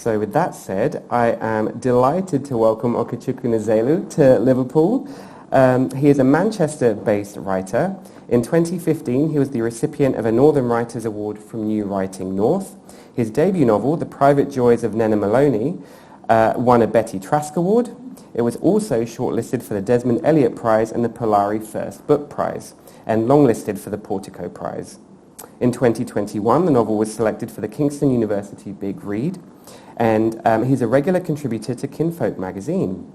So with that said, I am delighted to welcome Okechukwu Nzelu to Liverpool. He is a Manchester-based writer. In 2015, he was the recipient of a Northern Writers Award from New Writing North. His debut novel, The Private Joys of Nnenna Maloney, won a Betty Trask Award. It was also shortlisted for the Desmond Elliott Prize and the Polari First Book Prize, and longlisted for the Portico Prize. In 2021, the novel was selected for the Kingston University Big Read, and he's a regular contributor to Kinfolk magazine.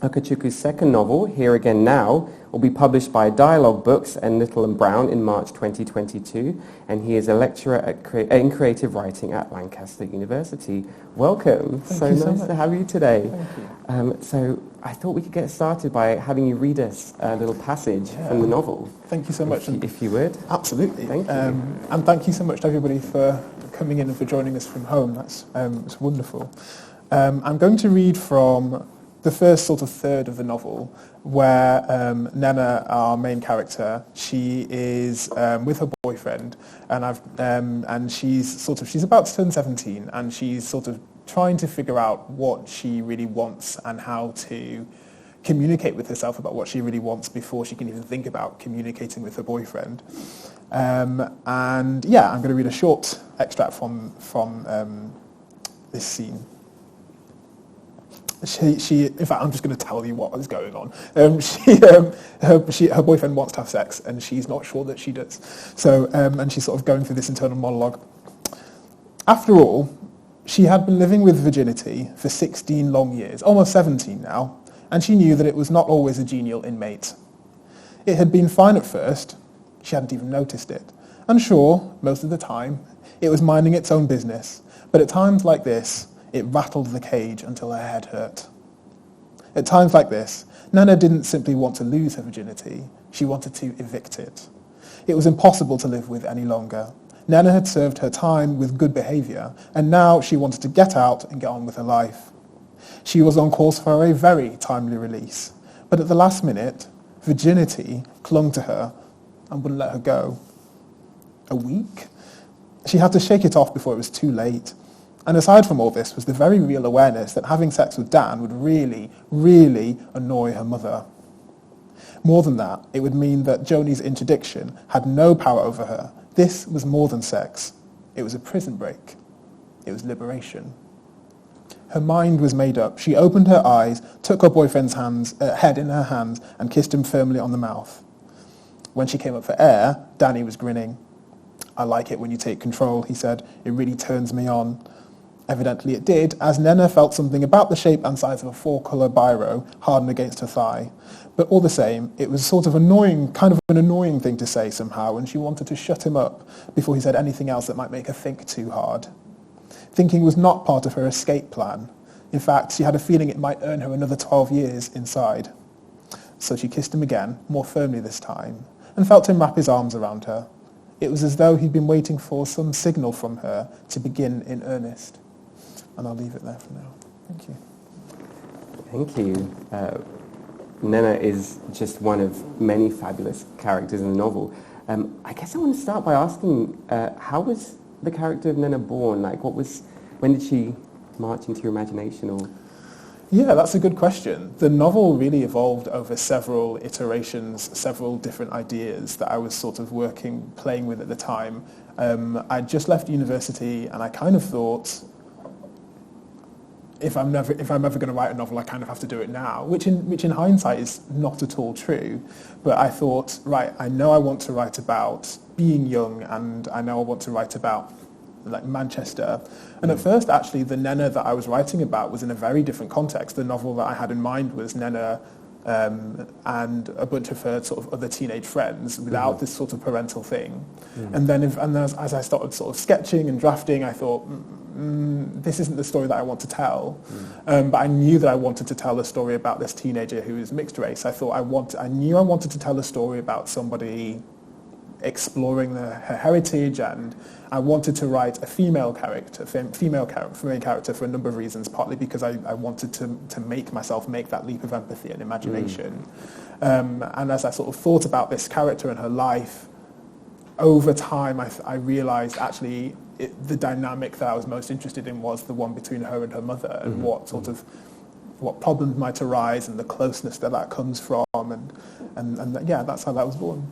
Okechukwu's second novel, Here Again Now, will be published by Dialogue Books and Little and Brown in March 2022, and he is a lecturer in creative writing at Lancaster University. Welcome. Thank you so nice much. to have you today. Thank you. So I thought we could get started by having you read us a little passage from the novel. Thank you so much. If you would. Absolutely. Thank you. And thank you so much to everybody for coming in and for joining us from home. That's it's wonderful. I'm going to read from the first sort of third of the novel, where Nnenna, our main character, she is with her boyfriend, and she's about to turn 17, and she's sort of trying to figure out what she really wants and how to communicate with herself about what she really wants before she can even think about communicating with her boyfriend. And yeah, I'm going to read a short extract from this scene. In fact, I'm just going to tell you what is going on. Her boyfriend wants to have sex, and she's not sure that she does. So, and she's sort of going through this internal monologue. After all, she had been living with virginity for 16 long years, almost 17 now, and she knew that it was not always a genial inmate. It had been fine at first. She hadn't even noticed it. And sure, most of the time, it was minding its own business. But at times like this, it rattled the cage until her head hurt. At times like this, Nnenna didn't simply want to lose her virginity, she wanted to evict it. It was impossible to live with any longer. Nnenna had served her time with good behaviour, and now she wanted to get out and get on with her life. She was on course for a very timely release, but at the last minute, virginity clung to her and wouldn't let her go. A week? She had to shake it off before it was too late. And aside from all this was the very real awareness that having sex with Dan would really, really annoy her mother. More than that, it would mean that Joni's interdiction had no power over her. This was more than sex. It was a prison break. It was liberation. Her mind was made up. She opened her eyes, took her boyfriend's head in her hands, and kissed him firmly on the mouth. When she came up for air, Danny was grinning. "I like it when you take control," he said. "It really turns me on." Evidently it did, as Nnenna felt something about the shape and size of a four-colour biro harden against her thigh. But all the same, it was sort of an annoying thing to say somehow, and she wanted to shut him up before he said anything else that might make her think too hard. Thinking was not part of her escape plan. In fact, she had a feeling it might earn her another 12 years inside. So she kissed him again, more firmly this time, and felt him wrap his arms around her. It was as though he'd been waiting for some signal from her to begin in earnest. And I'll leave it there for now. Thank you. Thank you. Nnenna is just one of many fabulous characters in the novel. I guess I want to start by asking, how was the character of Nnenna born? When did she march into your imagination? Or? Yeah, that's a good question. The novel really evolved over several iterations, several different ideas that I was sort of playing with at the time. I'd just left university, and I kind of thought, if I'm ever going to write a novel, I kind of have to do it now, which in hindsight is not at all true. But I thought, right, I know I want to write about being young, and I know I want to write about like Manchester. And at first, actually, the Nnenna that I was writing about was in a very different context. The novel that I had in mind was Nnenna and a bunch of her sort of other teenage friends without this sort of parental thing. And then as I started sort of sketching and drafting, I thought, this isn't the story that I want to tell. But I knew that I wanted to tell a story about this teenager who is mixed race. I knew I wanted to tell a story about somebody exploring her heritage, and I wanted to write a female character for a number of reasons, partly because I wanted to make myself make that leap of empathy and imagination. And as I sort of thought about this character and her life, over time I realised actually the dynamic that I was most interested in was the one between her and her mother, and what problems might arise, and the closeness that comes from, and yeah, that's how that was born.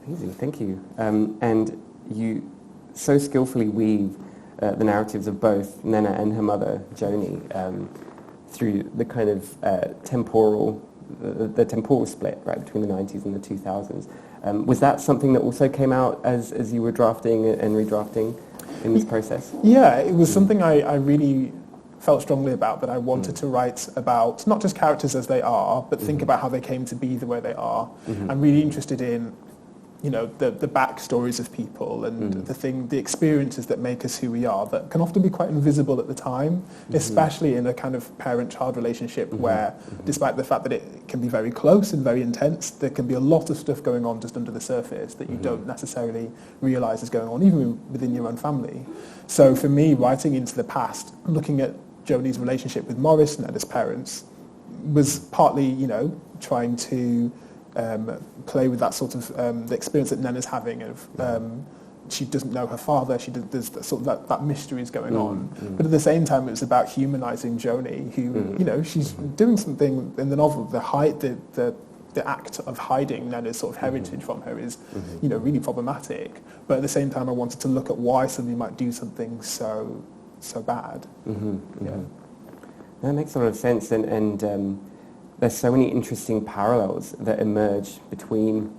Amazing, thank you. And you so skillfully weave the narratives of both Nnenna and her mother, Joni, through the kind of temporal split, right, between the 90s and the 2000s. Was that something that also came out as you were drafting and redrafting in this process? Yeah, it was something I really felt strongly about, that I wanted to write about not just characters as they are, but think about how they came to be the way they are. I'm really interested in, you know, the backstories of people and the experiences that make us who we are, that can often be quite invisible at the time, especially in a kind of parent-child relationship where, despite the fact that it can be very close and very intense, there can be a lot of stuff going on just under the surface that you don't necessarily realise is going on, even within your own family. So for me, writing into the past, looking at Joni's relationship with Morris and Nnenna's parents, was partly, you know, trying to play with that sort of the experience that Nnenna's having of she doesn't know her father. There's sort of that mystery is going on, but at the same time, it was about humanising Joni, who you know, she's doing something in the novel. The act of hiding Nnenna's sort of heritage from her is, you know, really problematic. But at the same time, I wanted to look at why somebody might do something so bad. Yeah, that makes a lot of sense, and there's so many interesting parallels that emerge between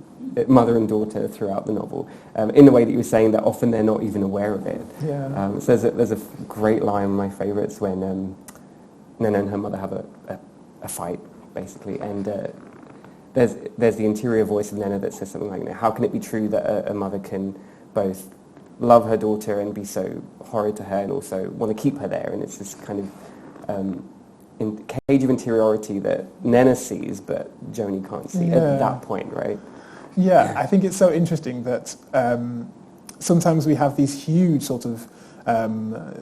mother and daughter throughout the novel, in the way that you were saying that often they're not even aware of it. Yeah. So there's a great line, one of my favourites, when Nnenna and her mother have a fight, basically, and there's the interior voice of Nnenna that says something like, how can it be true that a mother can both love her daughter and be so horrid to her and also want to keep her there? And it's this kind of cage of interiority that Nnenna sees, but Joni can't see at that point, right? Yeah, I think it's so interesting that sometimes we have these huge sort of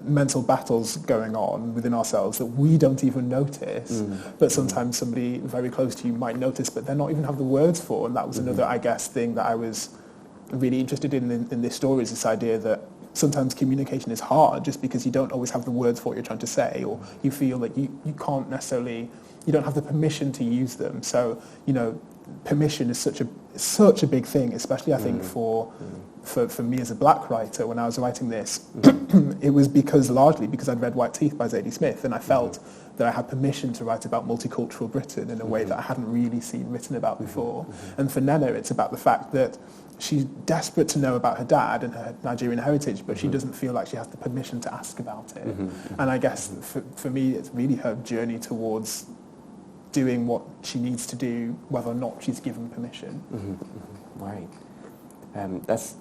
mental battles going on within ourselves that we don't even notice, but sometimes somebody very close to you might notice, but they're not even have the words for. And that was another, I guess, thing that I was really interested in this story, is this idea that sometimes communication is hard just because you don't always have the words for what you're trying to say, or you feel that you can't necessarily, you don't have the permission to use them. So, you know, permission is such a big thing, especially I think for me as a black writer. When I was writing this, it was largely because I'd read White Teeth by Zadie Smith, and I felt that I had permission to write about multicultural Britain in a way that I hadn't really seen written about before. And for Nnenna, it's about the fact that she's desperate to know about her dad and her Nigerian heritage, but she doesn't feel like she has the permission to ask about it. And I guess for me, it's really her journey towards doing what she needs to do, whether or not she's given permission. Right. That's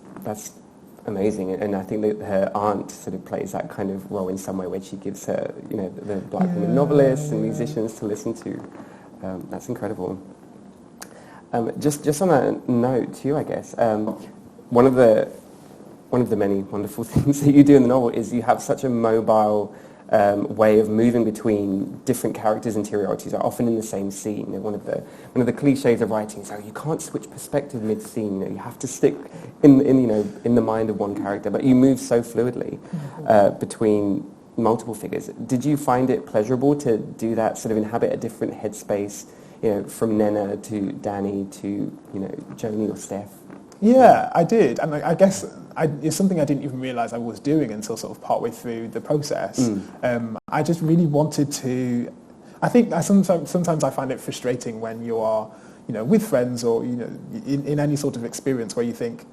amazing, and I think that her aunt sort of plays that kind of role in some way, where she gives her, you know, the black women novelists and musicians to listen to. That's incredible. Just on that note too, I guess, one of the many wonderful things that you do in the novel is you have such a mobile way of moving between different characters' interiorities, are often in the same scene. You know, one of the cliches of writing is, you can't switch perspective mid-scene. You know, you have to stick in the mind of one character, but you move so fluidly between multiple figures. Did you find it pleasurable to do that, sort of inhabit a different headspace, you know, from Nnenna to Danny to, you know, Joni or Steph? Yeah, I did, and I guess it's something I didn't even realise I was doing until sort of partway through the process. I just really wanted to. I think sometimes I find it frustrating when you are, you know, with friends or, you know, in any sort of experience where you think,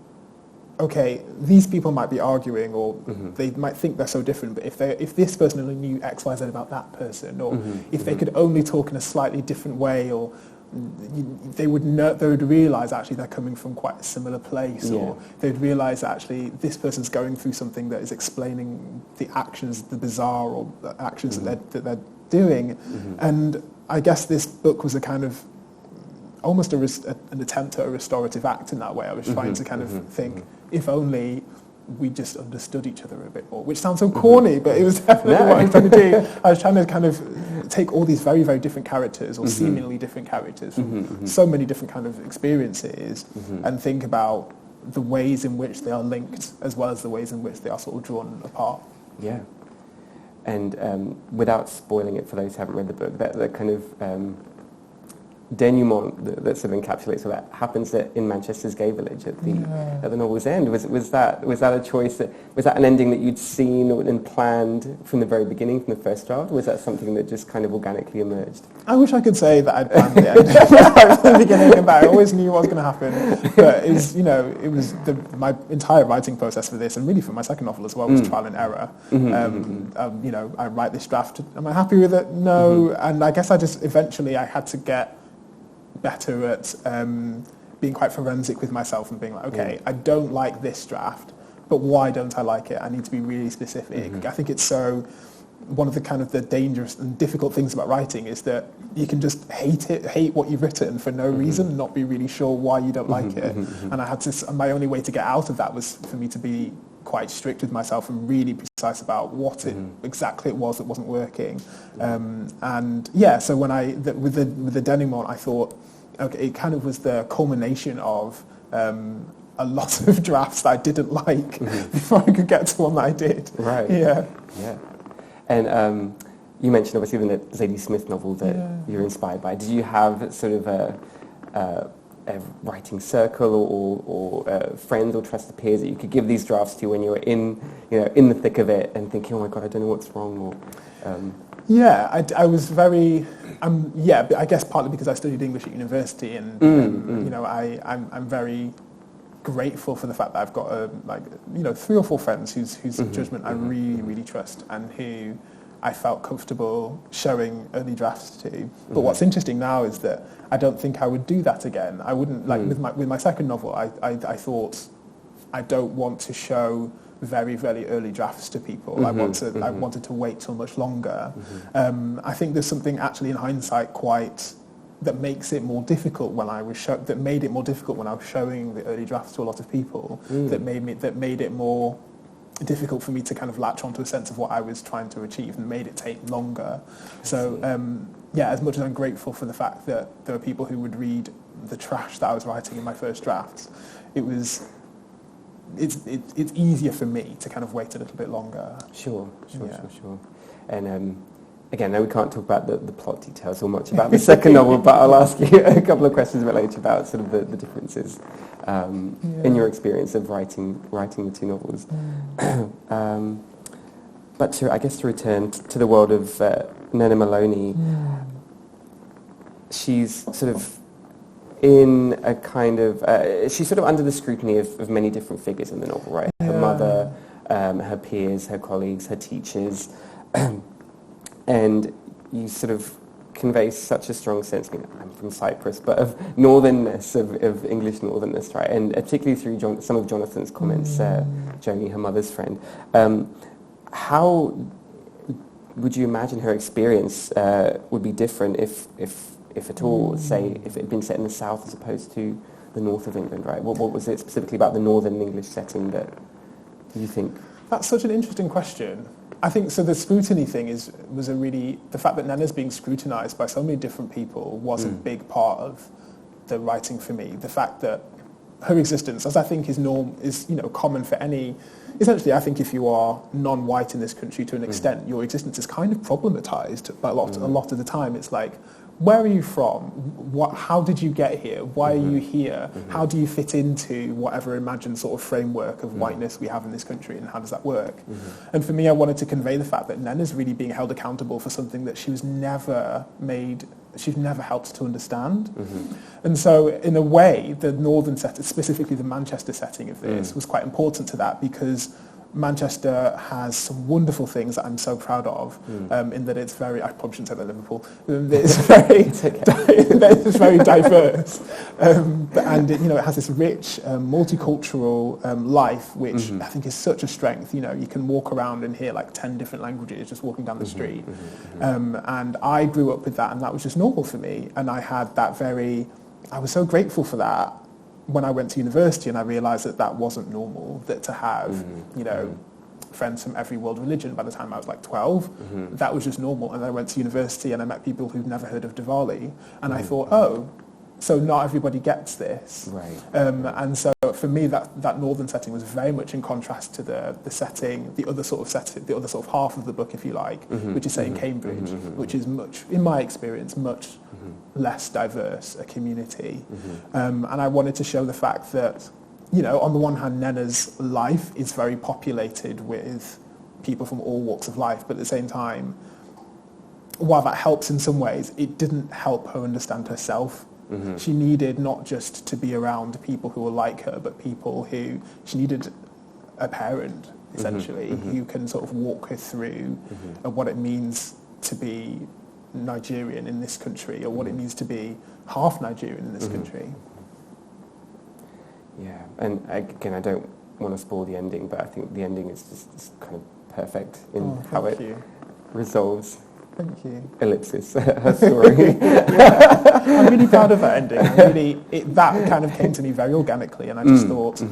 okay, these people might be arguing, or they might think they're so different, but if this person only knew X, Y, Z about that person, or if they could only talk in a slightly different way, or they would realise actually they're coming from quite a similar place, or they'd realise actually this person's going through something that is explaining the actions, the bizarre or the actions that they're doing. And I guess this book was a kind of almost an attempt at a restorative act in that way. I was trying to kind of think, if only we just understood each other a bit more, which sounds so corny, but it was definitely what I was trying to do. I was trying to kind of take all these very, very different characters, or seemingly different characters, from so many different kind of experiences, and think about the ways in which they are linked as well as the ways in which they are sort of drawn apart. Yeah. And without spoiling it for those who haven't read the book, that kind of denouement that sort of encapsulates all that happens in Manchester's gay village at the novel's end. Was that a choice? Was that an ending that you'd seen and planned from the very beginning, from the first draft? Or was that something that just kind of organically emerged? I wish I could say that I'd planned the end from the beginning, and that I always knew what was going to happen. But it was my entire writing process for this, and really for my second novel as well, was trial and error. I write this draft. Am I happy with it? No. And I guess I had to get better at being quite forensic with myself and being like, okay, I don't like this draft, but why don't I like it? I need to be really specific. I think it's one of the kind of the dangerous and difficult things about writing is that you can just hate what you've written for no reason and not be really sure why you don't like it. And my only way to get out of that was for me to be quite strict with myself and really precise about what exactly it was that wasn't working. So when with the denouement, I thought, okay, it kind of was the culmination of a lot of drafts that I didn't like before I could get to one that I did. Right. Yeah. Yeah. And you mentioned obviously the Zadie Smith novel that you're inspired by. Did you have sort of a writing circle or friends or trusted peers that you could give these drafts to when you were in the thick of it and thinking, oh my God, I don't know what's wrong? I was very, but I guess partly because I studied English at university and, I'm very grateful for the fact that I've got 3 or 4 friends whose judgment I really, really trust and who I felt comfortable showing early drafts to. But what's interesting now is that I don't think I would do that again. I wouldn't, with my second novel, I thought I don't want to show very, very early drafts to people. I wanted to wait till much longer. I think there's something actually in hindsight that makes it more difficult when I was that made it more difficult when I was showing the early drafts to a lot of people. That made it more difficult for me to kind of latch onto a sense of what I was trying to achieve and made it take longer. So as much as I'm grateful for the fact that there are people who would read the trash that I was writing in my first drafts, it's easier for me to kind of wait a little bit longer. Sure. And again, no, we can't talk about the plot details or much about the second novel, but I'll ask you a couple of questions a bit later about sort of the differences in your experience of writing the 2 novels. But to return to the world of Nnenna Maloney, she's sort of in a kind of she's sort of under the scrutiny of many different figures in the novel, right? Her mother, her peers, her colleagues, her teachers. And you sort of convey such a strong sense, I'm from Cyprus, but of northernness, of English northernness, right? And particularly through some of Jonathan's comments, Joni, her mother's friend. How would you imagine her experience would be different if at all, say, if it had been set in the south as opposed to the north of England, right? What was it specifically about the northern English setting that you think? That's such an interesting question. I think so. The scrutiny thing was the fact that Nnenna's being scrutinised by so many different people was a big part of the writing for me. The fact that her existence, as I think is common for any. Essentially, I think if you are non-white in this country to an extent, your existence is kind of problematized by a lot of the time. It's like, where are you from? How did you get here? Why are you here? How do you fit into whatever imagined sort of framework of whiteness we have in this country, and how does that work? And for me, I wanted to convey the fact that Nnenna's really being held accountable for something that she's never helped to understand. And so, in a way, the northern setting, specifically the Manchester setting of this, was quite important to that because Manchester has some wonderful things that I'm so proud of, in that it's very, I probably shouldn't say that Liverpool, it's very diverse, and it has this rich, multicultural life, which I think is such a strength. You can walk around and hear like 10 different languages just walking down the street, and I grew up with that, and that was just normal for me, and I was so grateful for that when I went to university, and I realised that wasn't normal, that to have, friends from every world religion by the time I was like 12, that was just normal. And I went to university and I met people who'd never heard of Diwali, and I thought, so not everybody gets this. Right. And so for me, that northern setting was very much in contrast to the setting, the other sort of half of the book, if you like, which is set in Cambridge, which is much, in my experience, much less diverse a community. And I wanted to show the fact that, you know, on the one hand, Nnenna's life is very populated with people from all walks of life, but at the same time, while that helps in some ways, it didn't help her understand herself. She needed not just to be around people who were like her, but people who, she needed a parent, essentially, who can sort of walk her through what it means to be Nigerian in this country, or what it means to be half Nigerian in this country. Yeah, and again, I don't want to spoil the ending, but I think the ending is just kind of perfect in how it resolves. Thank you. Ellipsis, her story. I'm really proud of that ending. That kind of came to me very organically, and I just thought,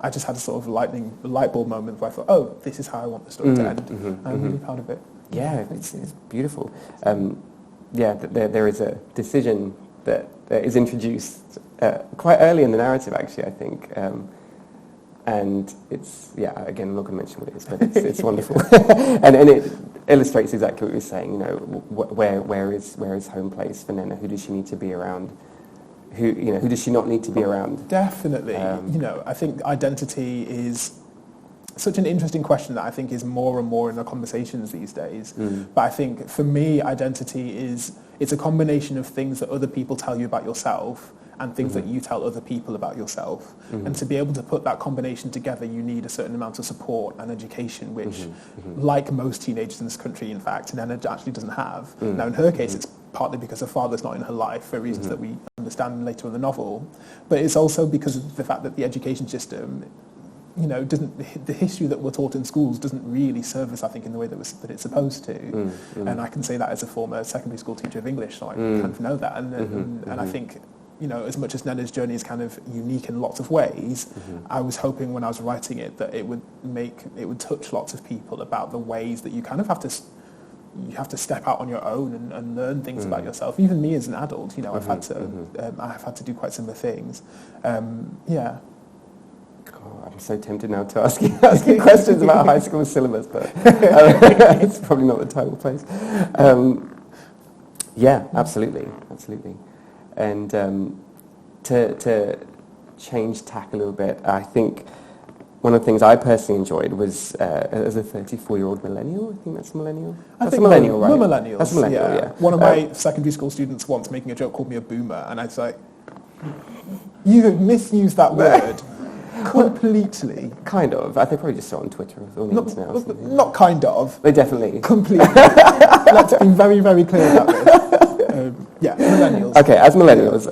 I just had a sort of light bulb moment where I thought, oh, this is how I want the story to end. I'm really proud of it. Yeah, it's beautiful. There is a decision that is introduced quite early in the narrative, actually, I think. And it's, again, I'm not going to mention what it is, but it's wonderful. and it illustrates exactly what you're saying, you know, where is home place for Nnenna? Who does she need to be around? Who does she not need to be around? Definitely. You know, I think identity is such an interesting question that I think is more and more in our conversations these days. But I think for me, identity it's a combination of things that other people tell you about yourself and things that you tell other people about yourself. And to be able to put that combination together, you need a certain amount of support and education, which, like most teenagers in this country, in fact, Nnenna actually doesn't have. Now, in her case, it's partly because her father's not in her life for reasons that we understand later in the novel, but it's also because of the fact that the education system, you know, the history that we're taught in schools doesn't really serve us, I think, in the way that it's supposed to. And I can say that as a former secondary school teacher of English, so I kind of know that. And I think, you know, as much as Nnenna's journey is kind of unique in lots of ways, I was hoping when I was writing it that it would touch lots of people about the ways that you kind of have to step out on your own and learn things about yourself. Even me as an adult, you know, I've had to do quite similar things. I'm so tempted now to ask you questions about high school syllabus, but it's probably not the time or place. Absolutely. And to change tack a little bit, I think one of the things I personally enjoyed was as a 34-year-old millennial. I think that's a millennial. That's a millennial, right? We're millennials. That's a millennial, yeah. One of my secondary school students once making a joke called me a boomer, and I was like, you have misused that word. Completely. Kind of. They probably just saw it on Twitter or the internet or something. Not kind of. They definitely. Completely. Let's be very, very clear about this. Millennials. Okay, as millennials,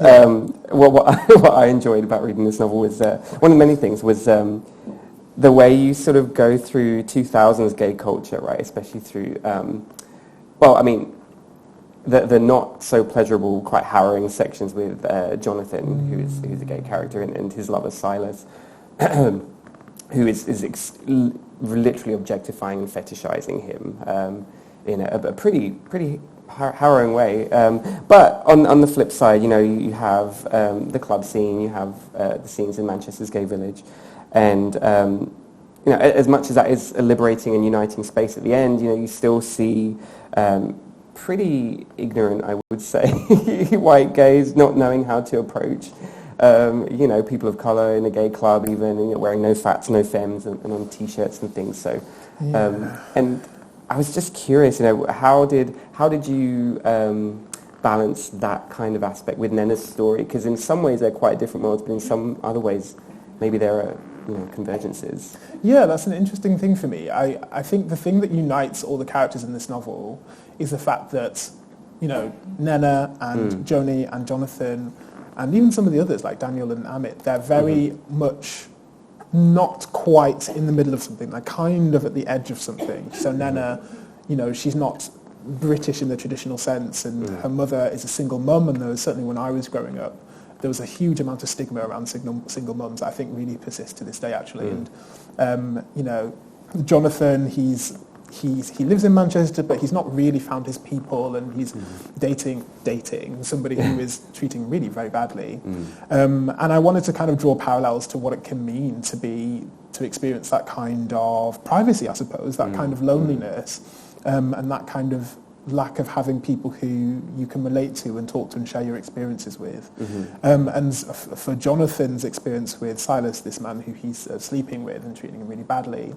what I enjoyed about reading this novel was, one of the many things was the way you sort of go through 2000s gay culture, right? Especially through, the not so pleasurable, quite harrowing sections with Jonathan, who's a gay character, and his lover Silas, who is literally objectifying and fetishizing him in a pretty harrowing way. But on the flip side, you know, you have the club scene, you have the scenes in Manchester's gay village, and you know, as much as that is a liberating and uniting space at the end, you know, you still see pretty ignorant, I would say, white gays not knowing how to approach, you know, people of colour in a gay club, even, you know, wearing no fats, no femmes, and on T-shirts and things. So, and I was just curious, you know, how did you balance that kind of aspect with Nnenna's story? Because in some ways they're quite different worlds, but in some other ways maybe there are, you know, convergences. Yeah, that's an interesting thing for me. I think the thing that unites all the characters in this novel is the fact that, you know, Nnenna and Joni and Jonathan and even some of the others like Daniel and Amit, they're very much not quite in the middle of something. They're kind of at the edge of something. So Nnenna, you know, she's not British in the traditional sense, and her mother is a single mum, and there was, certainly when I was growing up, there was a huge amount of stigma around single mums that I think really persists to this day, actually. And, you know, Jonathan, he's he lives in Manchester, but he's not really found his people, and he's dating somebody who is treating him really very badly. And I wanted to kind of draw parallels to what it can mean to experience that kind of privacy, I suppose, that kind of loneliness, and that kind of lack of having people who you can relate to and talk to and share your experiences with. And for Jonathan's experience with Silas, this man who he's sleeping with and treating him really badly,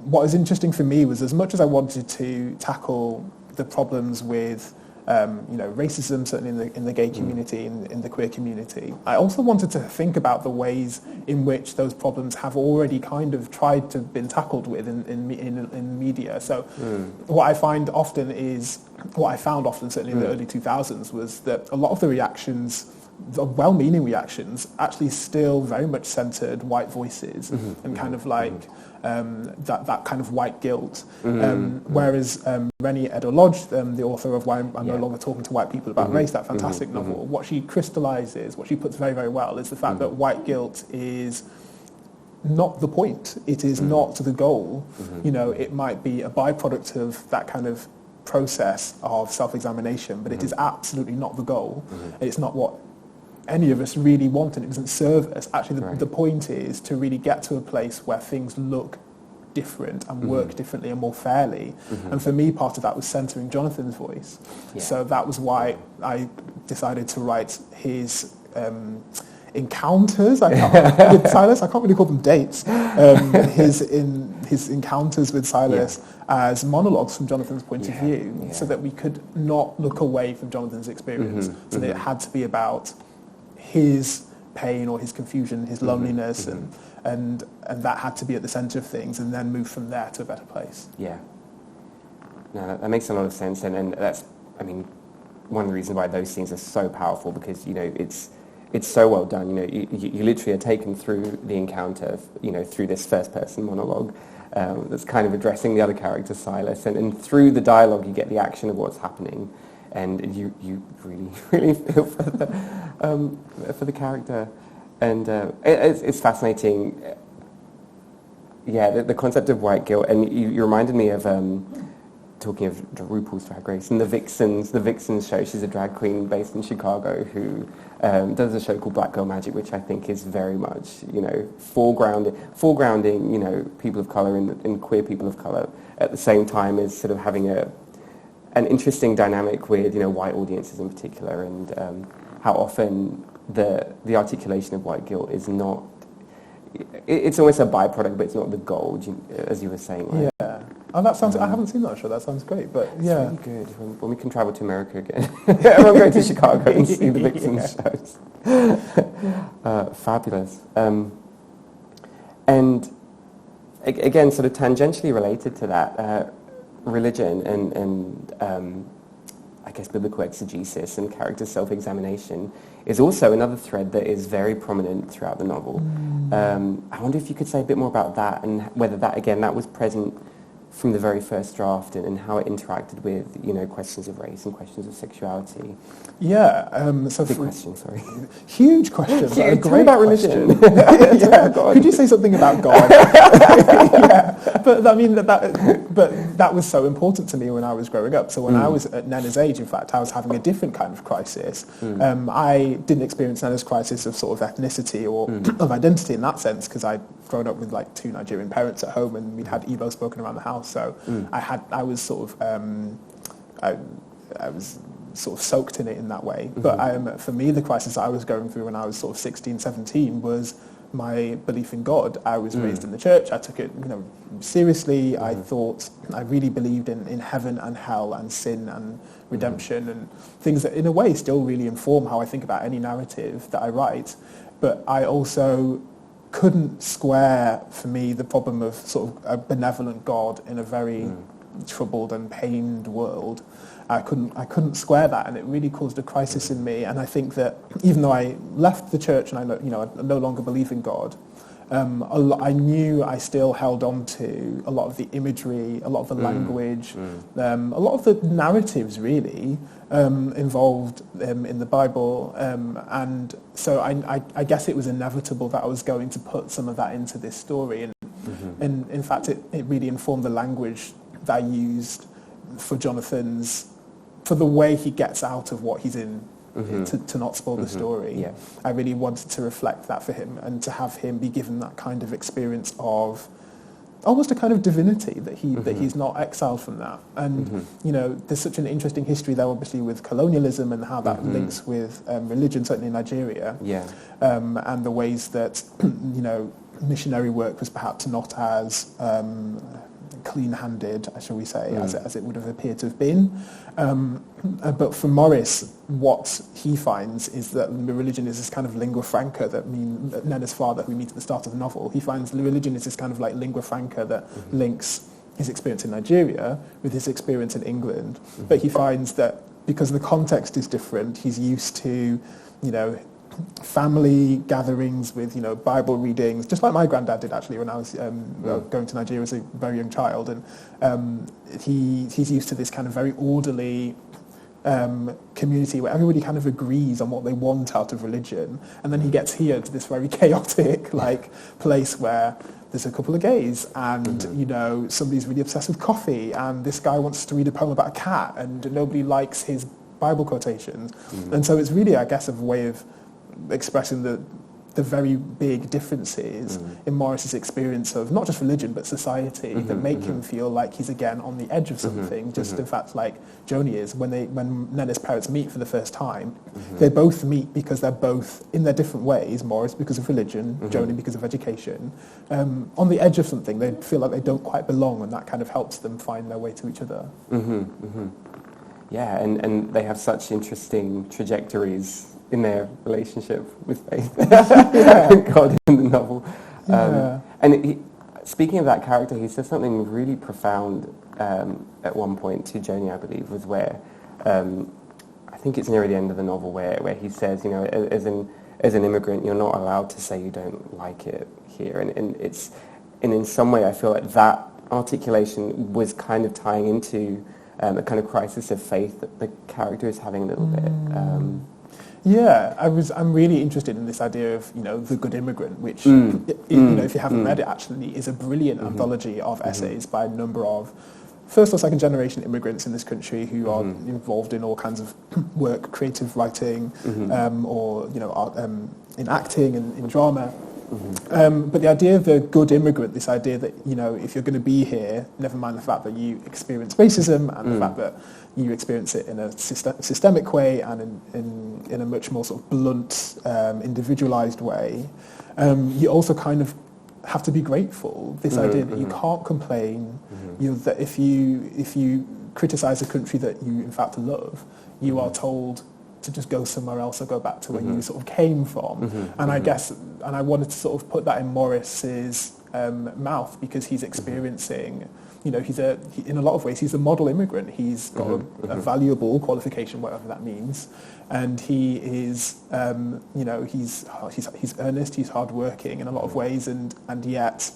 what was interesting for me was, as much as I wanted to tackle the problems with racism, certainly in the gay community, in the queer community, I also wanted to think about the ways in which those problems have already kind of tried to been tackled with in media. So what I found often, certainly in the early 2000s, was that a lot of the reactions, the well-meaning reactions, actually still very much centred white voices and kind of like that kind of white guilt. Whereas Renée Edo-Lodge, the author of Why I'm No Longer Talking to White People About Race, that fantastic novel, what she crystallises, what she puts very, very well, is the fact that white guilt is not the point. It is not the goal. It might be a byproduct of that kind of process of self-examination, but it is absolutely not the goal. It's not what any of us really want, and it doesn't serve us. Actually, the point is to really get to a place where things look different and work differently and more fairly. And for me, part of that was centering Jonathan's voice. So that was why I decided to write his encounters with Silas. I can't really call them dates. His encounters with Silas as monologues from Jonathan's point of view, so that we could not look away from Jonathan's experience. So that it had to be about his pain or his confusion, his loneliness, and that had to be at the centre of things, and then move from there to a better place. Yeah. No, that makes a lot of sense, and that's, I mean, one of the reasons why those scenes are so powerful, because it's so well done. You literally are taken through the encounter, through this first-person monologue that's kind of addressing the other character, Silas, and through the dialogue you get the action of what's happening, and you really, really feel for the character, and it's fascinating. Yeah, the concept of white guilt, and you reminded me of talking of RuPaul's Drag Race and the Vixens show. She's a drag queen based in Chicago who does a show called Black Girl Magic, which I think is very much foregrounding people of color and queer people of color at the same time as sort of having an interesting dynamic with white audiences in particular, and how often the articulation of white guilt is not. It's almost a byproduct, but it's not the goal, as you were saying. Right? Yeah. Oh, that sounds. I haven't seen that show. That sounds great. But it's really good. When we can travel to America again, everyone go to Chicago and see the Vixens shows. Fabulous. And again, sort of tangentially related to that, religion and I guess biblical exegesis and character self-examination is also another thread that is very prominent throughout the novel. I wonder if you could say a bit more about that, and whether that was present from the very first draft, and how it interacted with questions of race and questions of sexuality. Yeah. Big question, sorry. Huge question. Tell me about religion. Could you say something about God? But I mean that was so important to me when I was growing up. So when I was at Nnenna's age, in fact, I was having a different kind of crisis. I didn't experience Nnenna's crisis of sort of ethnicity or of identity in that sense, because I'd grown up with like two Nigerian parents at home, and we'd had Igbo spoken around the house. So I was sort of soaked in it in that way. But for me, the crisis I was going through when I was sort of 16, 17 was my belief in God. I was raised in the church. I took it seriously. I thought, I really believed in heaven and hell and sin and redemption and things that in a way still really inform how I think about any narrative that I write. But I also couldn't square, for me, the problem of sort of a benevolent God in a very troubled and pained world. I couldn't square that, and it really caused a crisis in me. And I think that even though I left the church and I no longer believe in God, I knew I still held on to a lot of the imagery, a lot of the language, a lot of the narratives really involved in the Bible, and so I guess it was inevitable that I was going to put some of that into this story. And And in fact, it really informed the language that I used for for the way he gets out of what he's in, to not spoil the story. Yeah. I really wanted to reflect that for him and to have him be given that kind of experience of almost a kind of divinity, that he's not exiled from that. And there's such an interesting history there, obviously, with colonialism and how that links with religion, certainly in Nigeria. And the ways that missionary work was perhaps not as clean-handed, shall we say, as it would have appeared to have been. But for Morris, what he finds is that religion is this kind of lingua franca that Nnenna's father, who we meet at the start of the novel, he finds religion is this kind of like lingua franca that links his experience in Nigeria with his experience in England. But he finds that because the context is different, he's used to, family gatherings with, Bible readings, just like my granddad did actually when I was going to Nigeria as a very young child. And he's used to this kind of very orderly community where everybody kind of agrees on what they want out of religion. And then he gets here to this very chaotic, place where there's a couple of gays and, somebody's really obsessed with coffee and this guy wants to read a poem about a cat and nobody likes his Bible quotations. And so it's really, I guess, a way of expressing the very big differences in Morris's experience of not just religion but society that make him feel like he's again on the edge of something. Just in fact, like Joni is, when Nnenna's parents meet for the first time, they both meet because they're both in their different ways. Morris because of religion, Joni because of education, on the edge of something. They feel like they don't quite belong, and that kind of helps them find their way to each other. Yeah, and they have such interesting trajectories in their relationship with faith. God in the novel. Speaking of that character, he says something really profound at one point to Joni, I believe, was where I think it's near the end of the novel where he says, as an immigrant, you're not allowed to say you don't like it here, and in some way I feel like that articulation was kind of tying into a kind of crisis of faith that the character is having a little bit. I'm really interested in this idea of, The Good Immigrant, which, if you haven't read it, actually is a brilliant anthology of essays by a number of first or second generation immigrants in this country who are involved in all kinds of work, creative writing, or, art, in acting and in drama. But the idea of the good immigrant, this idea that, if you're going to be here, never mind the fact that you experience racism and the fact that you experience it in a systemic way and in a much more sort of blunt, individualized way, you also kind of have to be grateful. This idea that you can't complain, that if you criticize a country that you in fact love, you are told to just go somewhere else or go back to where you sort of came from. And I guess, and I wanted to sort of put that in Morris's mouth, because he's experiencing, in a lot of ways, he's a model immigrant. He's got a valuable qualification, whatever that means, and he is, he's earnest, he's hardworking in a lot of ways, and yet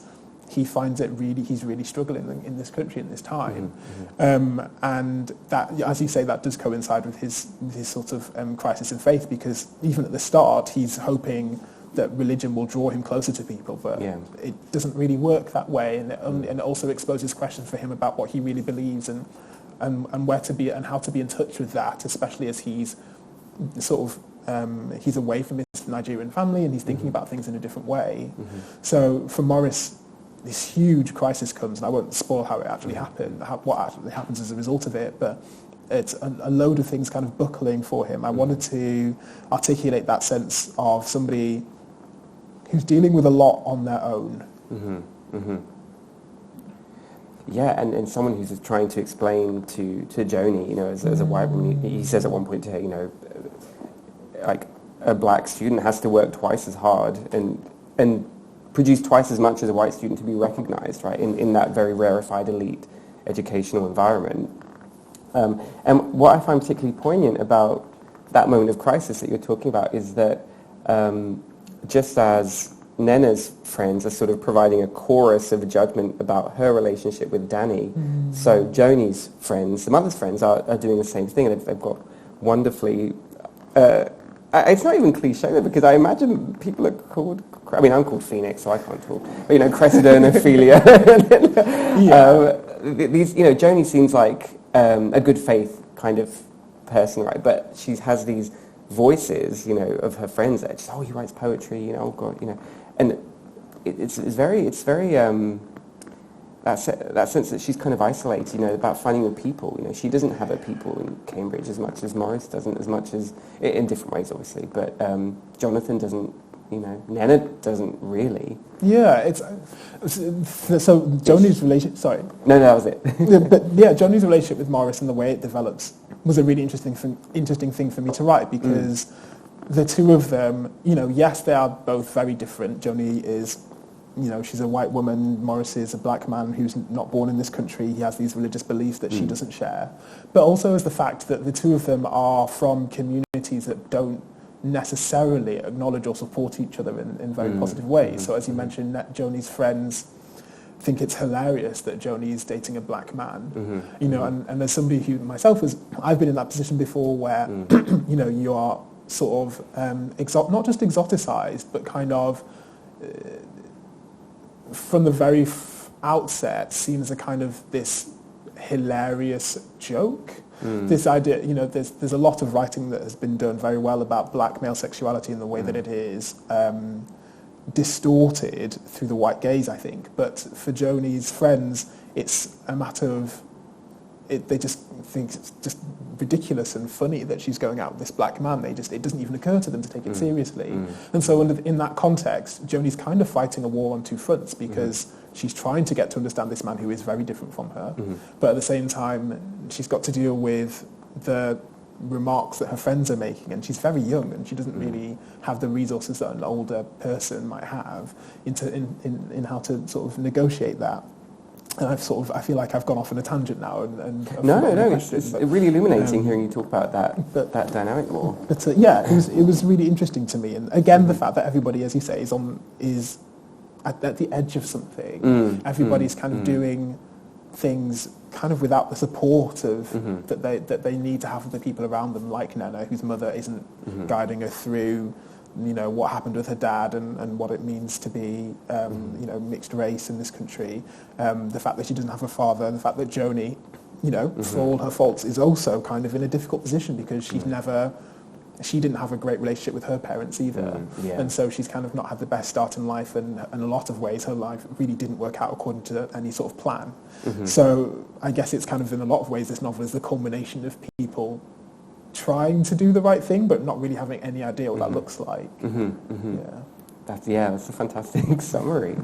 he finds he's really struggling in this country in this time. And that, as you say, that does coincide with his sort of crisis in faith, because even at the start he's hoping that religion will draw him closer to people, but it doesn't really work that way, and it also exposes questions for him about what he really believes and where to be and how to be in touch with that, especially as he's sort of he's away from his Nigerian family and he's thinking about things in a different way. So for Morris, this huge crisis comes, and I won't spoil how it actually happened, what actually happens as a result of it, but it's a load of things kind of buckling for him. I wanted to articulate that sense of somebody who's dealing with a lot on their own. Yeah, and someone who's trying to explain to Joni, as a white woman, he says at one point to her, like a black student has to work twice as hard and produce twice as much as a white student to be recognised, right, in that very rarefied elite educational environment. And what I find particularly poignant about that moment of crisis that you're talking about is that just as Nnenna's friends are sort of providing a chorus of judgment about her relationship with Danny, so Joni's friends, the mother's friends, are doing the same thing, and they've got wonderfully it's not even cliche though, because I imagine people are called, I mean, I'm called Phoenix, so I can't talk, but, you know, Cressida and Ophelia. These, you know, Joni seems like a good faith kind of person, right? But she has these voices, you know, of her friends that just, oh, he writes poetry, you know, oh God, you know, and it's very that sense that she's kind of isolated, you know, about finding her people. You know, she doesn't have her people in Cambridge as much as Morris doesn't, as much as, in different ways, obviously, but Jonathan doesn't, you know, Nnenna doesn't really. Yeah, so Joni's relationship, sorry. No, that was it. But yeah, Joni's relationship with Morris and the way it develops was a really interesting thing for me to write, because the two of them, you know, yes, they are both very different. Joni is, you know, she's a white woman, Morris is a black man who's not born in this country. He has these religious beliefs that she doesn't share. But also as the fact that the two of them are from communities that don't necessarily acknowledge or support each other in very positive ways. So as you mentioned, Joni's friends think it's hilarious that Joni is dating a black man. You know, and as somebody who myself I've been in that position before where, you know, you are sort of not just exoticized, but kind of from the very outset seen as a kind of this hilarious joke. This idea, you know, there's a lot of writing that has been done very well about black male sexuality in the way that it is distorted through the white gaze, I think. But for Joni's friends, it's a matter of they just think it's just ridiculous and funny that she's going out with this black man. It doesn't even occur to them to take it seriously. And so in that context, Joni's kind of fighting a war on two fronts, because she's trying to get to understand this man who is very different from her, but at the same time, she's got to deal with the remarks that her friends are making, and she's very young and she doesn't really have the resources that an older person might have in how to sort of negotiate that. And I feel like I've gone off on a tangent now. No, it's really illuminating hearing you talk about that dynamic more. But yeah, it was really interesting to me. And again, the fact that everybody, as you say, is at the edge of something. Everybody's kind of doing things kind of without the support of that they need to have the people around them, like Nnenna, whose mother isn't guiding her through, you know, what happened with her dad and what it means to be, you know, mixed race in this country. The fact that she doesn't have a father, the fact that Joni, you know, for all her faults, is also kind of in a difficult position, because she didn't have a great relationship with her parents either. And so she's kind of not had the best start in life, and in a lot of ways her life really didn't work out according to any sort of plan. So I guess it's kind of, in a lot of ways, this novel is the culmination of people trying to do the right thing but not really having any idea what that looks like. That's a fantastic summary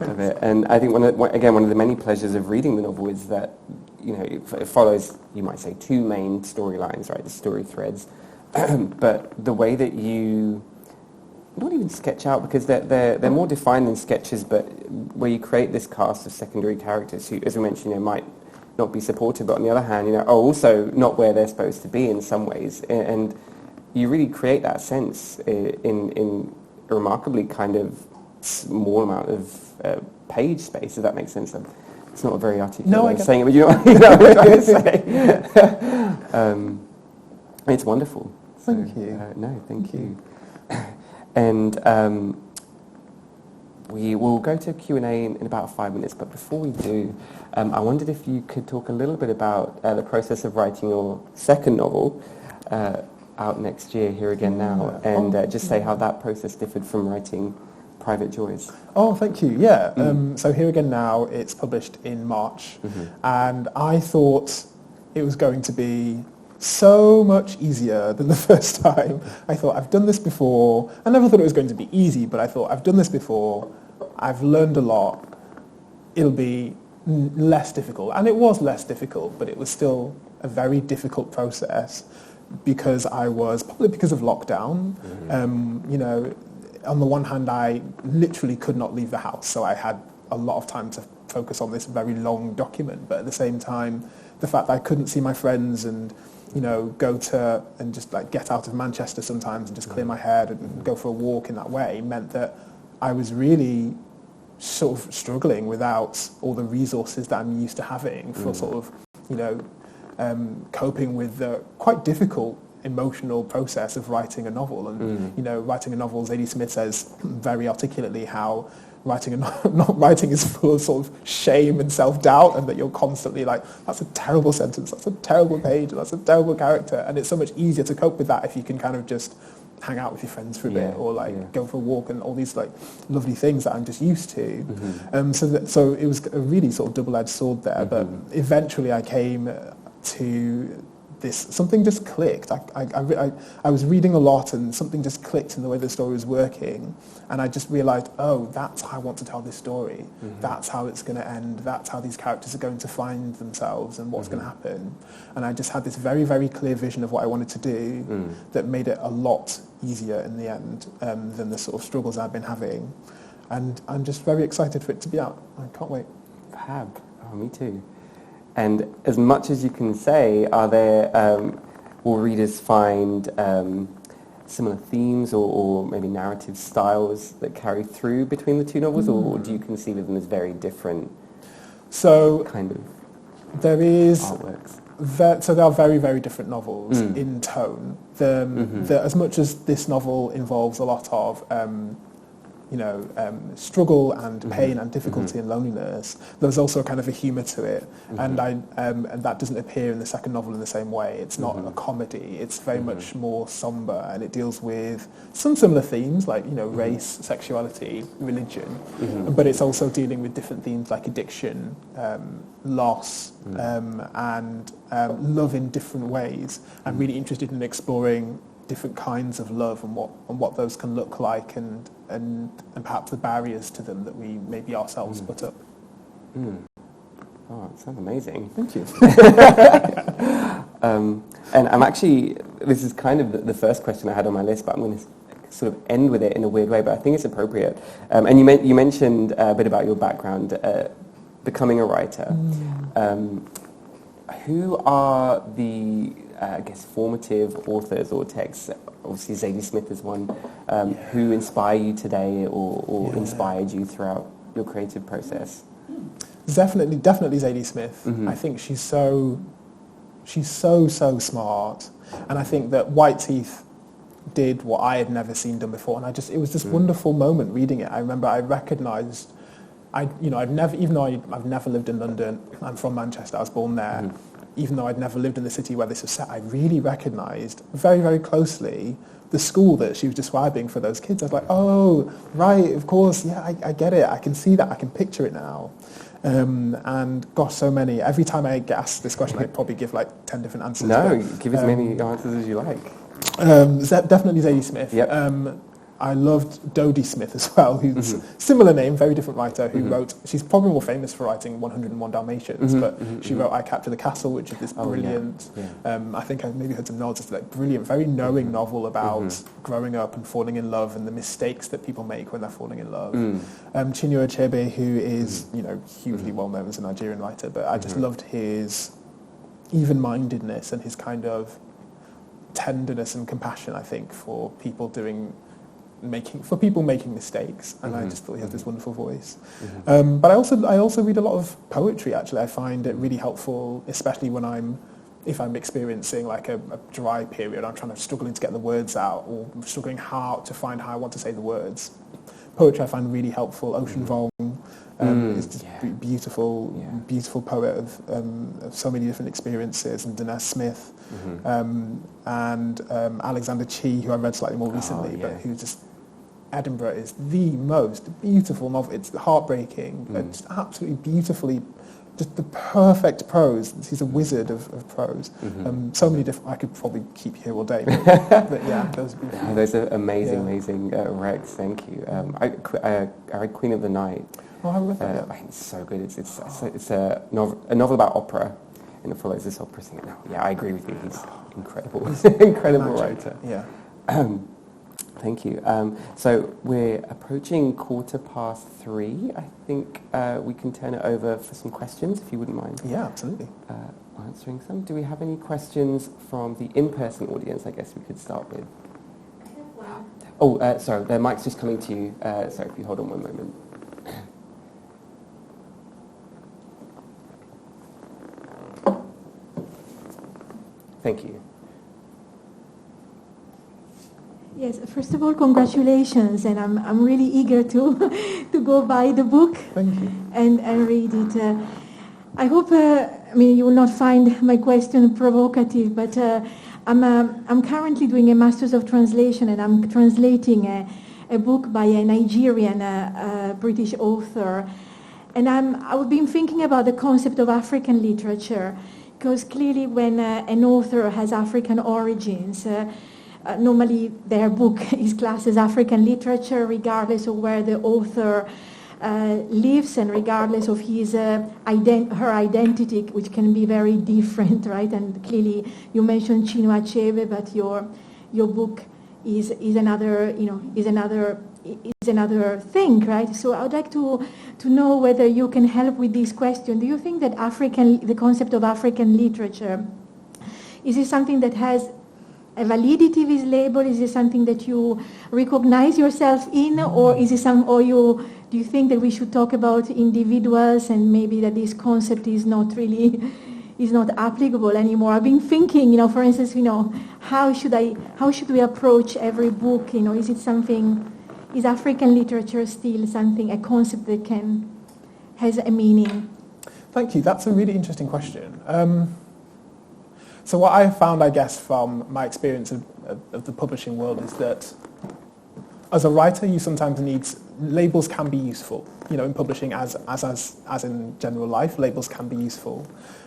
of it. And I think one of the many pleasures of reading the novel is that, you know, it follows, you might say, two main storylines, right, the story threads, but the way that you not even sketch out, because they're more defined than sketches, but where you create this cast of secondary characters who, as we mentioned, you know, might not be supported, but on the other hand, you know, are also not where they're supposed to be in some ways, and you really create that sense in a remarkably kind of small amount of page space. Does that make sense? It's not a very articulate way of saying it, but you know what I'm trying to say. It's wonderful. Thank you. Thank you. And we will go to Q&A in about 5 minutes, but before we do, I wondered if you could talk a little bit about the process of writing your second novel, out next year, Here Again Now, and just say how that process differed from writing Private Joys. Oh, thank you. Yeah. So Here Again Now, it's published in March, and I thought it was going to be so much easier than the first time. I thought, I've done this before. I never thought it was going to be easy, but I thought, I've done this before. I've learned a lot. It'll be less difficult. And it was less difficult, but it was still a very difficult process, because probably because of lockdown. You know, on the one hand, I literally could not leave the house, so I had a lot of time to focus on this very long document. But at the same time, the fact that I couldn't see my friends and, you know, go to and just like get out of Manchester sometimes and just clear my head and go for a walk in that way meant that I was really sort of struggling without all the resources that I'm used to having for sort of, you know, coping with the quite difficult emotional process of writing a novel. And, writing a novel, Zadie Smith says very articulately how not writing is full of sort of shame and self-doubt, and that you're constantly like, that's a terrible sentence, that's a terrible page, that's a terrible character. And it's so much easier to cope with that if you can kind of just hang out with your friends for a bit, or go for a walk, and all these like lovely things that I'm just used to. So it was a really sort of double-edged sword there. But eventually I came to this, something just clicked. I was reading a lot, and something just clicked in the way the story was working, and I just realised, oh, that's how I want to tell this story. That's how it's going to end. That's how these characters are going to find themselves and what's going to happen. And I just had this very, very clear vision of what I wanted to do that made it a lot easier in the end than the sort of struggles I've been having. And I'm just very excited for it to be out. I can't wait. Fab. Oh, me too. And as much as you can say, are there, will readers find similar themes or maybe narrative styles that carry through between the two novels, or do you conceive of them as very different kind of there is artworks? So they are very, very different novels in tone. As much as this novel involves a lot of struggle and pain and difficulty and loneliness, there's also kind of a humour to it, and that doesn't appear in the second novel in the same way. It's not a comedy. It's very much more sombre, and it deals with some similar themes like race, sexuality, religion, but it's also dealing with different themes like addiction, loss, and love in different ways. I'm really interested in exploring different kinds of love and what those can look like, and perhaps the barriers to them that we maybe ourselves put up. Oh, it sounds amazing. Thank you. And I'm actually, this is kind of the first question I had on my list, but I'm going to sort of end with it in a weird way, but I think it's appropriate. And you mentioned a bit about your background, becoming a writer. Who are the formative authors or texts? Obviously, Zadie Smith is one. Who inspire you today, or inspired you throughout your creative process? Definitely Zadie Smith. I think she's so smart, and I think that White Teeth did what I had never seen done before, and it was this wonderful moment reading it. I remember I recognised. I've never lived in London. I'm from Manchester. I was born there. Even though I'd never lived in the city where this was set, I really recognised very, very closely the school that she was describing for those kids. I was like, oh, right, of course, yeah, I get it. I can see that. I can picture it now. And gosh, so many. Every time I get asked this question, I'd probably give like 10 different answers. No, give as many answers as you like. Definitely Zadie Smith. Yep. I loved Dodie Smith as well, who's similar name, very different writer, who wrote, she's probably more famous for writing 101 Dalmatians, but she wrote I Capture the Castle, which is this brilliant, I think I maybe heard some nods, it's like brilliant, very knowing novel about growing up and falling in love and the mistakes that people make when they're falling in love. Chinua Achebe, who is, hugely well known as a Nigerian writer, but I just loved his even-mindedness and his kind of tenderness and compassion, I think, for people making mistakes, and I just thought he had this wonderful voice. But I also read a lot of poetry. Actually, I find it really helpful, especially if I'm experiencing like a dry period. I'm struggling to get the words out, or struggling hard to find how I want to say the words. Poetry I find really helpful. Ocean Vuong is just beautiful poet of so many different experiences, and Nnenna Smith, and Alexander Chee, who I read slightly more recently, but who just Edinburgh is the most beautiful novel. It's heartbreaking, but just absolutely beautifully, just the perfect prose. He's a wizard of prose. So many different. I could probably keep here all day. But yeah, those are beautiful. Those are amazing recs. Thank you. I read Queen of the Night. Oh, I read that. I think it's so good. It's a novel about opera, and it follows this opera singer. No, yeah, I agree with you. He's incredible. Incredible writer. Yeah. Thank you. So we're approaching 3:15. I think we can turn it over for some questions, if you wouldn't mind. Yeah, absolutely. Answering some. Do we have any questions from the in-person audience? I guess we could start with. I have one. Oh, sorry, the mic's just coming to you. Sorry, if you hold on one moment. Thank you. Yes, first of all, congratulations, and I'm really eager to to go buy the book. Thank you. And read it. I hope, you will not find my question provocative, but I'm currently doing a Master's of Translation, and I'm translating a book by a Nigerian British author. And I've been thinking about the concept of African literature, because clearly when an author has African origins, normally their book is classed as African literature, regardless of where the author lives and regardless of her identity, which can be very different, right? And clearly, you mentioned Chinua Achebe, but your book is another thing, right? So I would like to know whether you can help with this question. Do you think that the concept of African literature, is it something that has a validity, this label? Is it something that you recognize yourself in, or do you think that we should talk about individuals and maybe that this concept is not applicable anymore? I've been thinking, for instance, how should we approach every book? Is African literature still a concept that has a meaning? Thank you. That's a really interesting question. So what I found, I guess, from my experience of the publishing world is that as a writer, you sometimes need labels can be useful. In publishing, as in general life, labels can be useful.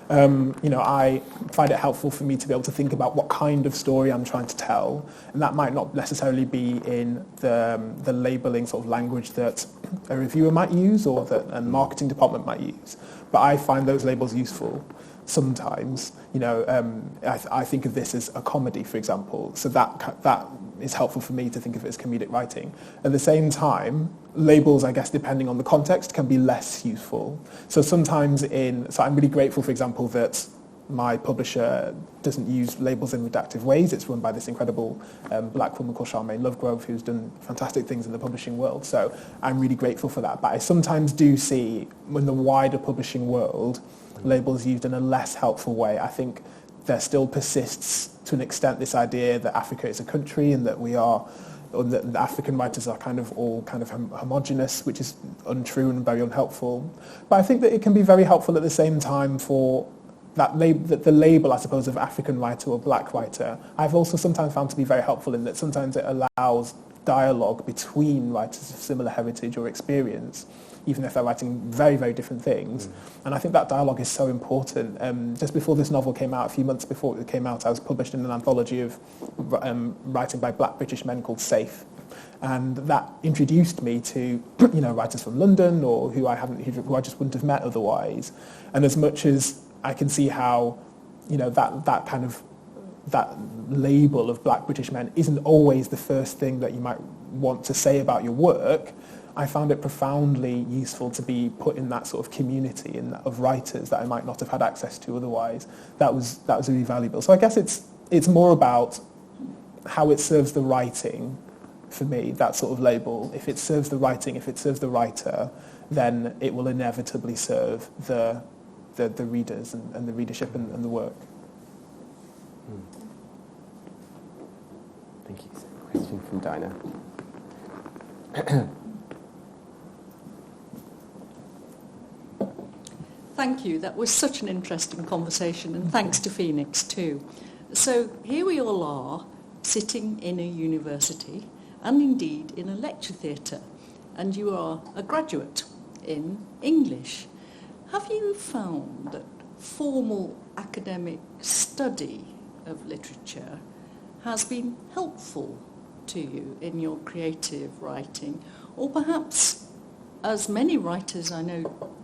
I find it helpful for me to be able to think about what kind of story I'm trying to tell, and that might not necessarily be in the labeling sort of language that a reviewer might use or that a marketing department might use. But I find those labels useful. Sometimes, I think of this as a comedy, for example. So that is helpful for me to think of it as comedic writing. At the same time, labels, I guess, depending on the context, can be less useful. So sometimes so I'm really grateful, for example, that my publisher doesn't use labels in reductive ways. It's run by this incredible black woman called Charmaine Lovegrove, who's done fantastic things in the publishing world. So I'm really grateful for that. But I sometimes do see, in the wider publishing world, labels used in a less helpful way. I think there still persists to an extent this idea that Africa is a country and that that the African writers are all homogenous, which is untrue and very unhelpful. But I think that it can be very helpful at the same time for that the label, I suppose, of African writer or black writer, I've also sometimes found to be very helpful in that sometimes it allows dialogue between writers of similar heritage or experience, even if they're writing very, very different things. And I think that dialogue is so important. Just before this novel came out, a few months before it came out, I was published in an anthology of writing by black British men called Safe. And that introduced me to writers from London or who I just wouldn't have met otherwise. And as much as I can see how that label of black British men isn't always the first thing that you might want to say about your work, I found it profoundly useful to be put in that sort of community of writers that I might not have had access to otherwise. That was really valuable. So I guess it's more about how it serves the writing for me, that sort of label. If it serves the writing, if it serves the writer, then it will inevitably serve the readers and the readership and the work. Thank you. Question from Dinah. Thank you. That was such an interesting conversation, and thanks to Phoenix too. So here we all are, sitting in a university, and indeed in a lecture theatre, and you are a graduate in English. Have you found that formal academic study of literature has been helpful to you in your creative writing, or perhaps, as many writers I know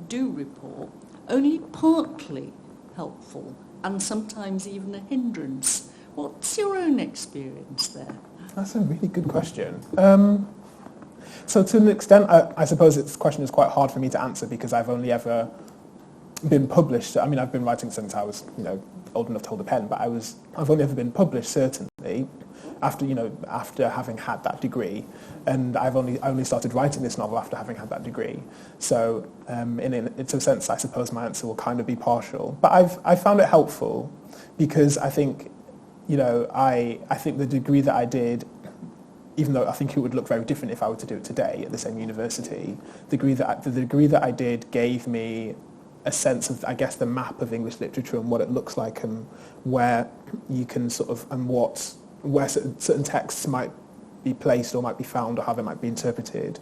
do report, only partly helpful and sometimes even a hindrance? What's your own experience there? That's a really good question. So to an extent, I suppose this question is quite hard for me to answer because I've only ever been published. I mean, I've been writing since I was, old enough to hold a pen, but I've only ever been published, certainly, after having had that degree. And I only started writing this novel after having had that degree. So in a sense, I suppose my answer will kind of be partial. But I found it helpful because I think, I think the degree that I did even though I think it would look very different if I were to do it today at the same university, the degree that I did gave me a sense of, I guess, the map of English literature and what it looks like and where you can sort of, and where certain texts might be placed or might be found or how they might be interpreted.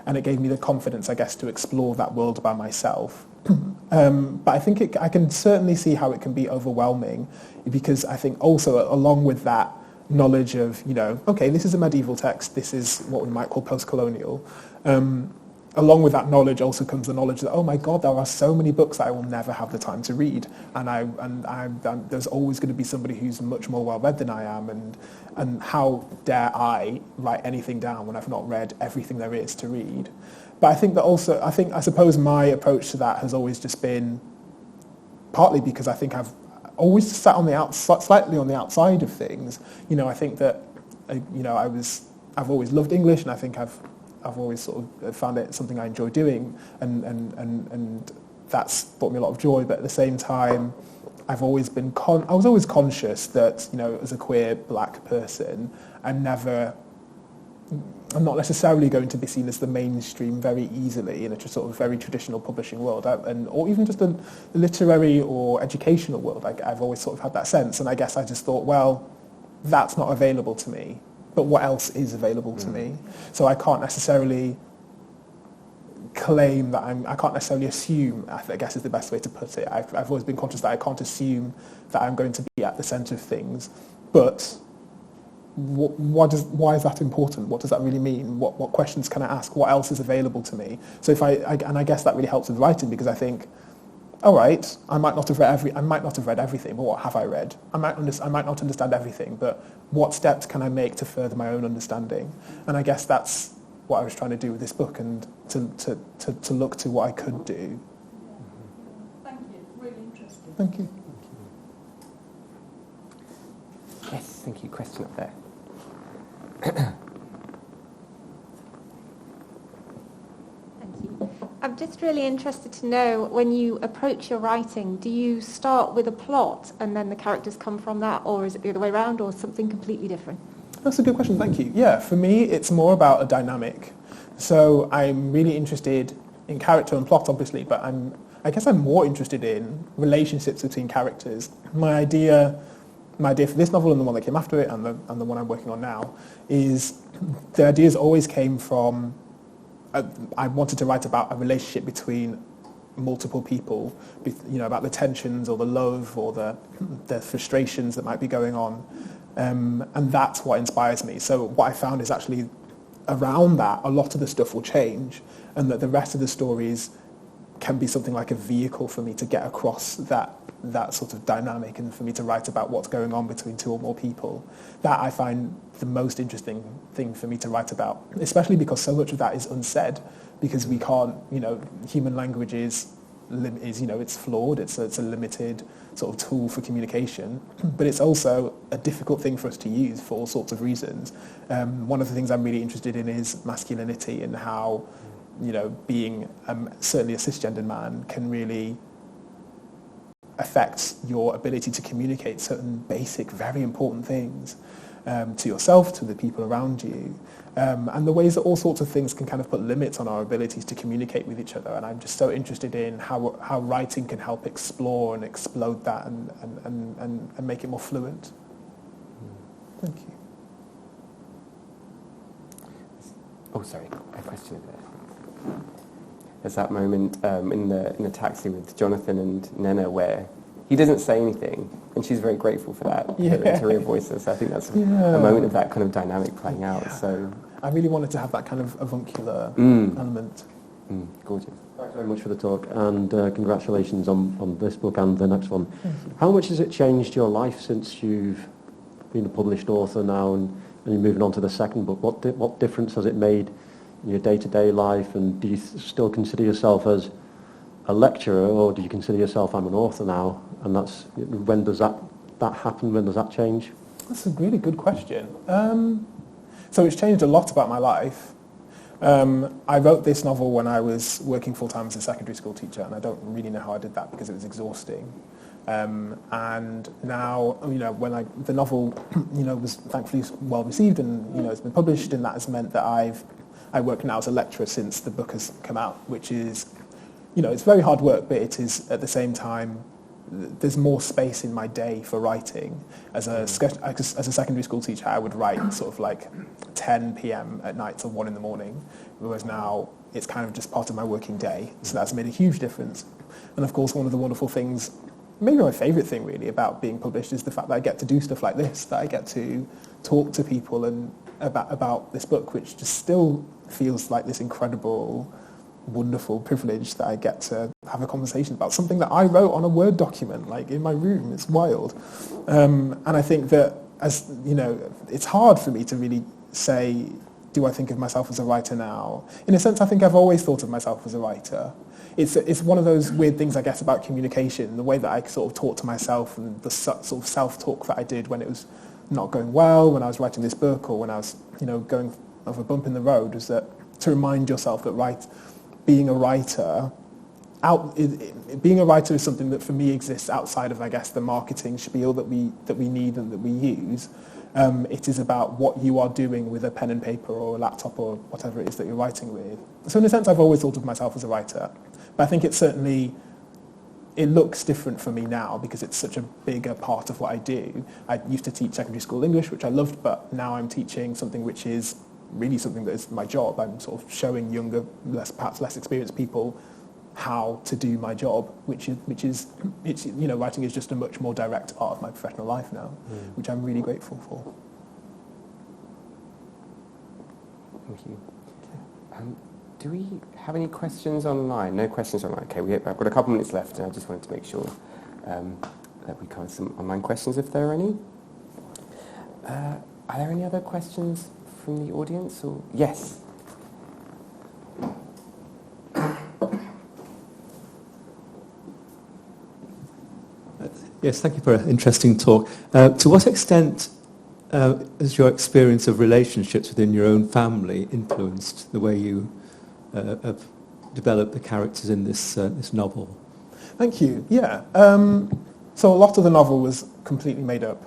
And it gave me the confidence, I guess, to explore that world by myself. But I think I can certainly see how it can be overwhelming, because I think also along with that knowledge of, okay, this is a medieval text, this is what we might call post-colonial. Along with that knowledge also comes the knowledge that, oh my God, there are so many books that I will never have the time to read, and there's always going to be somebody who's much more well-read than I am, and how dare I write anything down when I've not read everything there is to read. But I think that also, I suppose my approach to that has always just been partly because I think I've always sat on the outside, slightly on the outside of things. I think that, I've always loved English, and I think I've always sort of found it something I enjoy doing, and that's brought me a lot of joy. But at the same time, I was always conscious that, as a queer black person, I'm not necessarily going to be seen as the mainstream very easily in a sort of very traditional publishing world, or even just the literary or educational world. I've always sort of had that sense, and I guess I just thought, well, that's not available to me, but what else is available to me? So I can't necessarily claim that I can't necessarily assume, I guess is the best way to put it. I've always been conscious that I can't assume that I'm going to be at the centre of things, but why is that important? What does that really mean? What questions can I ask? What else is available to me? So and I guess that really helps with writing, because I think, all right, I might not have read everything, but what have I read? I might not understand everything, but what steps can I make to further my own understanding? And I guess that's what I was trying to do with this book, and to look to what I could do. Thank you. Really interesting. Thank you. Yes, thank you. Question up there. Thank you. I'm just really interested to know, when you approach your writing, do you start with a plot and then the characters come from that, or is it the other way around, or something completely different? That's a good question, thank you. Yeah, for me, it's more about a dynamic. So I'm really interested in character and plot, obviously, but I guess I'm more interested in relationships between characters. My idea for this novel, and the one that came after it, and the one I'm working on now, is the ideas always came from, I wanted to write about a relationship between multiple people, about the tensions or the love or the frustrations that might be going on. And that's what inspires me. So what I found is actually around that, a lot of the stuff will change, and that the rest of the stories can be something like a vehicle for me to get across that sort of dynamic, and for me to write about what's going on between two or more people. That I find the most interesting thing for me to write about, especially because so much of that is unsaid, because we can't, human language is it's flawed, it's a limited sort of tool for communication, but it's also a difficult thing for us to use for all sorts of reasons. One of the things I'm really interested in is masculinity, and how, being certainly a cisgendered man can really affect your ability to communicate certain basic, very important things to yourself, to the people around you, and the ways that all sorts of things can kind of put limits on our abilities to communicate with each other. And I'm just so interested in how writing can help explore and explode that and make it more fluent. Thank you. Oh, sorry, a question over there. There's that moment in the taxi with Jonathan and Nnenna where he doesn't say anything, and she's very grateful for that, to hear voices. So I think that's a moment of that kind of dynamic playing out. Yeah. So I really wanted to have that kind of avuncular element. Gorgeous. Thanks very much for the talk, and congratulations on this book and the next one. How much has it changed your life since you've been a published author now, and you're moving on to the second book? What difference has it made in your day-to-day life, and do you still consider yourself as a lecturer, or do you consider yourself, I'm an author now, and when does that happen, when does that change? That's a really good question. So it's changed a lot about my life, I wrote this novel when I was working full-time as a secondary school teacher, and I don't really know how I did that because it was exhausting. And now, when the novel, was thankfully well received and, it's been published, and that has meant that I work now as a lecturer since the book has come out, which is, it's very hard work, but it is at the same time, there's more space in my day for writing. As a secondary school teacher, I would write sort of like 10 p.m. at night till 1 in the morning, whereas now it's kind of just part of my working day. So that's made a huge difference. And of course, one of the wonderful things, maybe my favourite thing really about being published, is the fact that I get to do stuff like this, that I get to talk to people and about this book, which just still feels like this incredible, wonderful privilege that I get to have a conversation about something that I wrote on a Word document, like in my room. It's wild. And I think that, as it's hard for me to really say, do I think of myself as a writer now? In a sense, I think I've always thought of myself as a writer. It's one of those weird things, I guess, about communication, the way that I sort of talk to myself and the sort of self-talk that I did when it was not going well, when I was writing this book, or when I was, going over a bump in the road, was that to remind yourself that being a writer is something that for me exists outside of, I guess, the marketing spiel that we need and that we use. It is about what you are doing with a pen and paper or a laptop or whatever it is that you're writing with. So in a sense, I've always thought of myself as a writer. But I think it looks different for me now because it's such a bigger part of what I do. I used to teach secondary school English, which I loved, but now I'm teaching something which is really something that is my job. I'm sort of showing younger, perhaps less experienced people how to do my job, which is writing is just a much more direct part of my professional life now, which I'm really grateful for. Thank you. Do we have any questions online? No questions online. Okay, I've got a couple minutes left, and I just wanted to make sure that we covered some online questions, if there are any. Are there any other questions from the audience? Or yes. Yes, thank you for an interesting talk. To what extent has your experience of relationships within your own family influenced the way you have developed the characters in this novel? Thank you. Yeah. So a lot of the novel was completely made up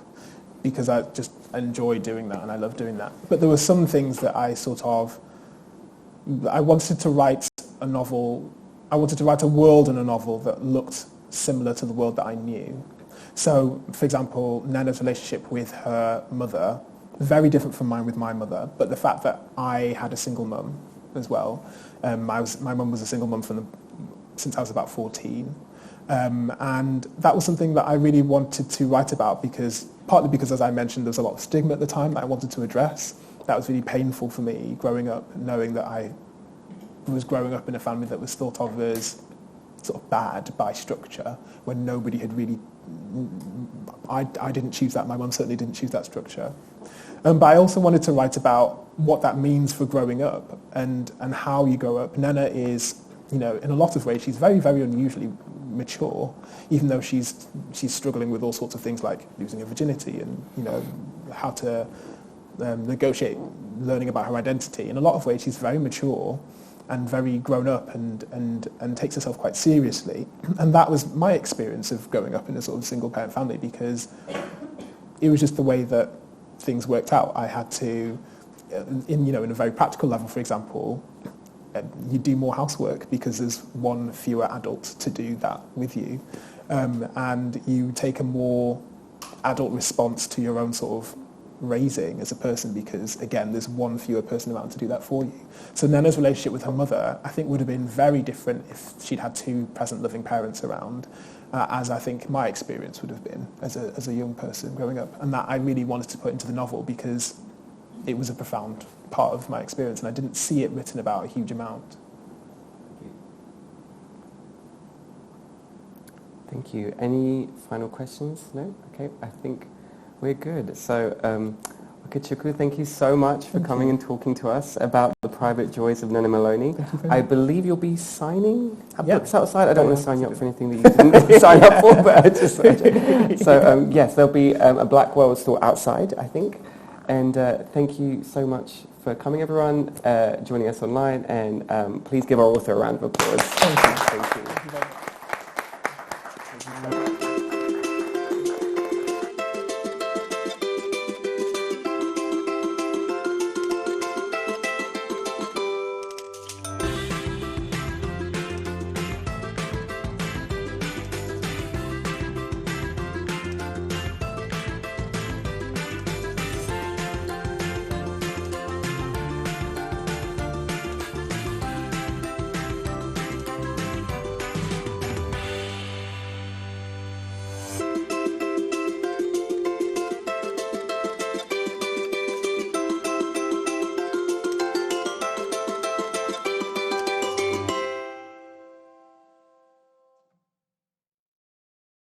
because I just enjoy doing that and I love doing that. But there were some things that I wanted to write a novel. I wanted to write a world in a novel that looked similar to the world that I knew. So, for example, Nnenna's relationship with her mother, very different from mine with my mother, but the fact that I had a single mum as well. My mum was a single mum since I was about 14. And that was something that I really wanted to write about partly because, as I mentioned, there was a lot of stigma at the time that I wanted to address. That was really painful for me growing up, knowing that I was growing up in a family that was thought of as sort of bad by structure, when nobody had really... I didn't choose that, my mum certainly didn't choose that structure. But I also wanted to write about what that means for growing up and how you grow up. Nnenna is, in a lot of ways, she's very, very unusually mature, even though she's struggling with all sorts of things like losing her virginity and, how to negotiate learning about her identity. In a lot of ways, she's very mature and very grown up and takes herself quite seriously. And that was my experience of growing up in a sort of single parent family, because it was just the way that things worked out. I had to, in a very practical level, for example, you do more housework because there's one fewer adult to do that with you. And you take a more adult response to your own sort of raising as a person because, again, there's one fewer person around to do that for you. So Nnenna's relationship with her mother, I think, would have been very different if she'd had two present living parents around, as I think my experience would have been as a young person growing up. And that I really wanted to put into the novel because it was a profound part of my experience and I didn't see it written about a huge amount. Thank you. Any final questions? No? Okay, I think we're good. So, Okechukwu, thank you so much for coming and talking to us about the private joys of Nnenna Maloney. I believe you'll be signing books outside. I don't want to sign you up for anything that you didn't sign up for, but yes, there'll be a Black World store outside, I think. And thank you so much for coming, everyone, joining us online, and please give our author a round of applause. Thank you. Thank you. Thank you very much.